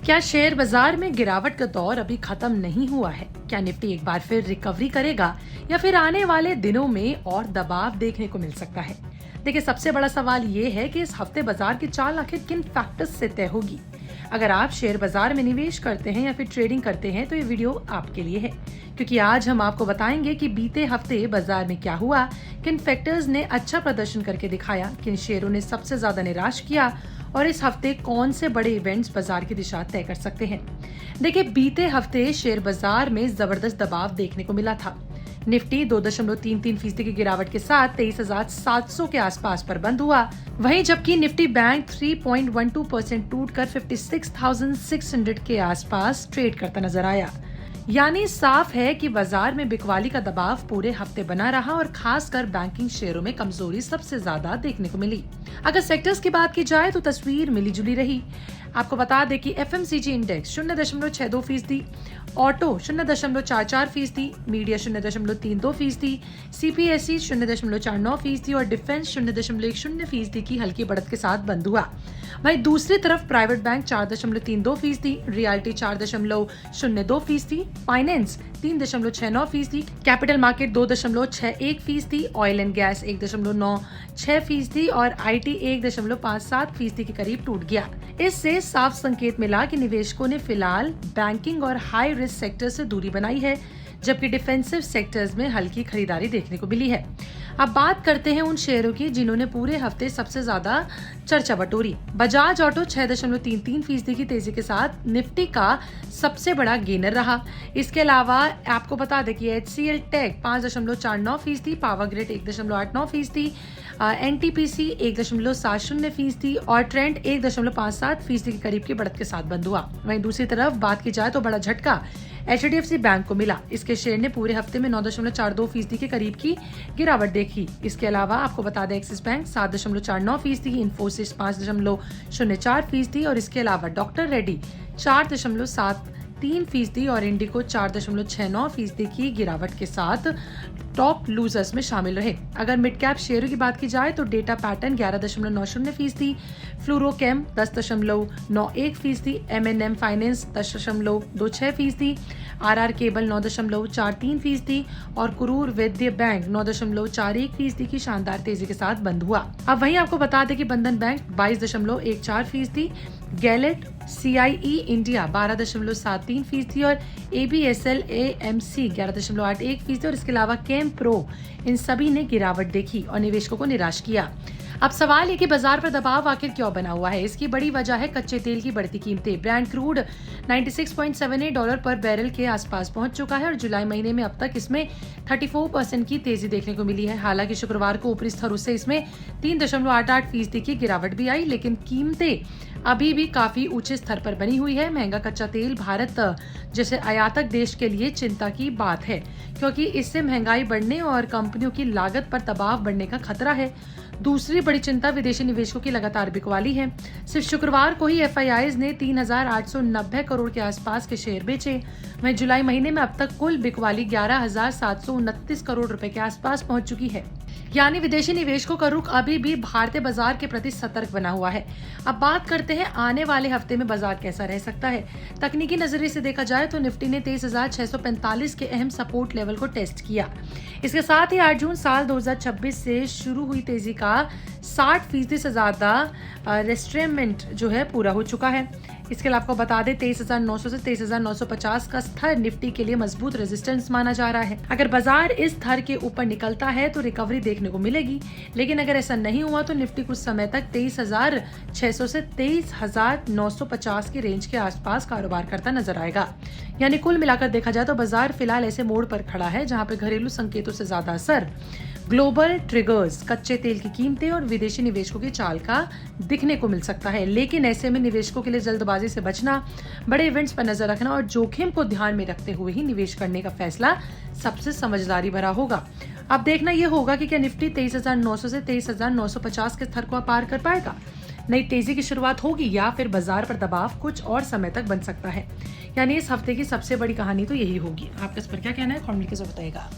क्या शेयर बाजार में गिरावट का दौर अभी खत्म नहीं हुआ है? क्या निफ्टी एक बार फिर रिकवरी करेगा या फिर आने वाले दिनों में और दबाव देखने को मिल सकता है? देखिए, सबसे बड़ा सवाल ये है कि इस हफ्ते बाजार की चाल आखिर किन फैक्टर्स से तय होगी। अगर आप शेयर बाजार में निवेश करते हैं या फिर ट्रेडिंग करते हैं तो ये वीडियो आपके लिए है, क्योंकि आज हम आपको बताएंगे कि बीते हफ्ते बाजार में क्या हुआ, किन फैक्टर्स ने अच्छा प्रदर्शन करके दिखाया, किन शेयरों ने सबसे ज्यादा निराश किया और इस हफ्ते कौन से बड़े इवेंट्स बाजार की दिशा तय कर सकते हैं। देखिए, बीते हफ्ते शेयर बाजार में जबरदस्त दबाव देखने को मिला था। निफ्टी 2.33% की गिरावट के साथ 23,700 के आसपास पर बंद हुआ। वहीं जबकि निफ्टी बैंक 3.12% टूटकर 56,600 के आसपास ट्रेड करता नजर आया। यानी साफ है कि बाजार में बिकवाली का दबाव पूरे हफ्ते बना रहा और खासकर बैंकिंग शेयरों में कमजोरी सबसे ज्यादा देखने को मिली। अगर सेक्टर्स की बात की जाए तो तस्वीर मिली जुली रही। आपको बता दें कि FMCG index 0.62%, auto 0.44%, media 0.32%, CPSE 0.49% और डिफेंस 0.10% की हल्की बढ़त के साथ बंद हुआ। वहीं दूसरी तरफ private bank 4.32%, realty 4.02%, finance 3.69%, capital market 2.61%, oil and gas 1.96% और आईटी 1.57% के करीब टूट गया। इससे साफ संकेत मिला कि निवेशकों ने फिलहाल बैंकिंग और हाई रिस्क सेक्टर से दूरी बनाई है, जबकि डिफेंसिव सेक्टर्स में हल्की खरीदारी देखने को मिली है। अब बात करते हैं उन शेयरों की जिन्होंने पूरे हफ्ते सबसे ज्यादा चर्चा बटोरी। बजाज ऑटो 6.33% की तेजी के साथ निफ्टी का सबसे बड़ा गेनर रहा। इसके अलावा आपको बता दें कि HCL tech 5.49%, power grid 1.89%, NTPC 1.70% और ट्रेंड 1.57% के करीब की बढ़त के साथ बंद हुआ। वहीं दूसरी तरफ बात की जाए तो बड़ा झटका HDFC बैंक को मिला। इसके शेयर ने पूरे हफ्ते में 9.42% के करीब की गिरावट देखी। इसके अलावा आपको बता दें एक्सिस बैंक 7.49%, इन्फोसिस 5.04% और इसके अलावा डॉक्टर रेड्डी 4.73% और इंडिको 4.69% की गिरावट के साथ टॉप लूजर्स में शामिल रहे। अगर मिड कैप शेयरों की बात की जाए तो data pattern 11.90%, फ्लोरोकेम 10.91%, MNM finance 10.26%, RR cable 9.43% और कुरूर वैद्य बैंक 9.41% की शानदार तेजी के साथ बंद हुआ। अब वहीं आपको बता दें कि बंधन बैंक 22.14%, गैलेट CIE इंडिया 12.73% और ABSL AMC 11.81% और इसके अलावा केम प्रो इन सभी ने गिरावट देखी और निवेशकों को निराश किया। अब सवाल है कि बाजार पर दबाव आखिर क्यों बना हुआ है। इसकी बड़ी वजह है कच्चे तेल की बढ़ती कीमतें। ब्रांड क्रूड $96.78 पर बैरल के आसपास पहुंच चुका है और जुलाई महीने में अब तक इसमें 34% की तेजी देखने को मिली है। हालांकि शुक्रवार को ऊपरी स्तरों से इसमें 3.88% की गिरावट भी आई, लेकिन कीमतें अभी भी काफी ऊंचे स्तर पर बनी हुई है। महंगा कच्चा तेल भारत जैसे आयातक देश के लिए चिंता की बात है, क्योंकि इससे महंगाई बढ़ने और कंपनियों की लागत पर दबाव बढ़ने का खतरा है। दूसरी बड़ी चिंता विदेशी निवेशकों की लगातार बिकवाली है। सिर्फ शुक्रवार को ही FIIs ने 3,890 करोड़ के आसपास के शेयर बेचे। वहीं जुलाई महीने में अब तक कुल बिकवाली 11,729 करोड़ रुपए के आसपास पहुंच चुकी है। यानी विदेशी निवेशकों का रुख अभी भी भारतीय बाजार के प्रति सतर्क बना हुआ है। अब बात करते हैं आने वाले हफ्ते में बाजार कैसा रह सकता है। तकनीकी नजरिए से देखा जाए तो निफ्टी ने 23,645 के अहम सपोर्ट लेवल को टेस्ट किया। इसके साथ ही 8 जून साल 2026 से शुरू हुई तेजी का 60% से ज्यादा रेस्ट्रेमेंट जो है पूरा हो चुका है। इसके अलावा आपको बता दें 23,900 से 23,950 का स्तर निफ्टी के लिए मजबूत रेजिस्टेंस माना जा रहा है। अगर बाजार इस स्तर के ऊपर निकलता है तो रिकवरी देखने को मिलेगी, लेकिन अगर ऐसा नहीं हुआ तो निफ्टी कुछ समय तक 23,600 से 23,950 की रेंज के आसपास कारोबार करता नजर आएगा। यानी कुल मिलाकर देखा जाए तो बाजार फिलहाल ऐसे मोड़ पर खड़ा है जहां पर घरेलू संकेतों से ज्यादा असर ग्लोबल ट्रिगर्स, कच्चे तेल की कीमतें और विदेशी निवेशकों की चाल का दिखने को मिल सकता है। लेकिन ऐसे में निवेशकों के लिए जल्दबाजी से बचना, बड़े इवेंट्स पर नजर रखना और जोखिम को ध्यान में रखते हुए ही निवेश करने का फैसला सबसे समझदारी भरा होगा। अब देखना यह होगा कि क्या निफ्टी 23,900 से 23,950 के स्तर को पार कर पाएगा, नई तेजी की शुरुआत होगी या फिर बाजार पर दबाव कुछ और समय तक बन सकता है। यानी इस हफ्ते की सबसे बड़ी कहानी तो यही होगी। आपका इस पर क्या कहना है, कमेंट करके बताइएगा।